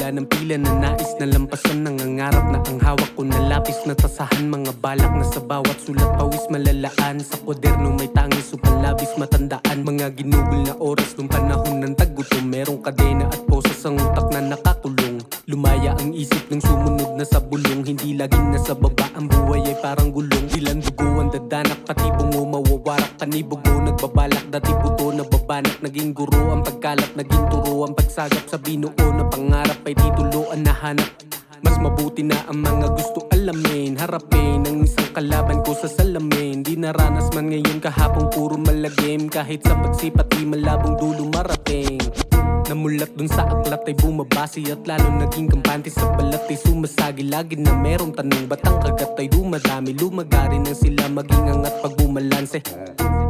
Wala ng pila na nais na lampasan, nangangarap na ang hawak ko na lapis na tasahan. Mga balak na sa bawat sulat pawis malalaan, sa kwaderno may tangis upang labis matandaan. Mga ginugol na oras nung panahon ng tagutom, merong kadena at posas ang utak na nakakulong. Lumaya ang isip ng sumunod na sa bulong, hindi laging nasa baba, ang buhay ay parang gulong. Ilan dugo ang dadanak, pati bungo mawawarak, kanibugo nagbabalak, dati buto na babanak. Naging guro ang pagkalat, naging turo ang pagsagap, sa binuo na pangarap ay titulo ang nahanap. Mas mabuti na ang mga gusto alamin, harapin ang isang kalaban ko sa salamin. Di naranas man ngayon kahapong puro malagim, kahit sa pagsipat di malabong dulo marating. Namulat dun sa aklat ay bumabasi, at lalo naging kampante sa balat ay sumasagi. Lagi na merong tanong, ba't ang kagat ay dumadami? Lumagari nang sila maging angat pag bumalanse.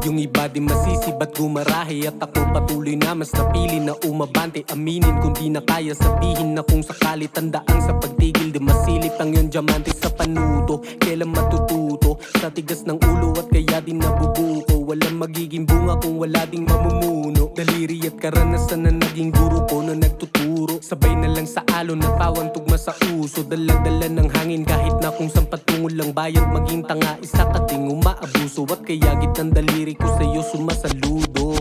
Yung iba di masisi ba't gumarahe, at ako patuloy na mas napili na umabante. Aminin kung di na kaya, sabihin na kung sakali, tandaan sa pagtigil di masilip ang yung diamante sa panuto. Kailan matututo sa tigas ng ulo, at kaya di nabubuko. Walang magiging bunga kung wala ding mamumuno. Daliri at karanasan na naging guro ko na nagtuturo. Sabay na lang sa alon na pawang tugma sa uso. Dala-dala ng hangin kahit na kung saan patungo lang bayad. Maging tanga isa ka ding umaabuso, at kaya gitnang daliri ko sa'yo sumasaludo.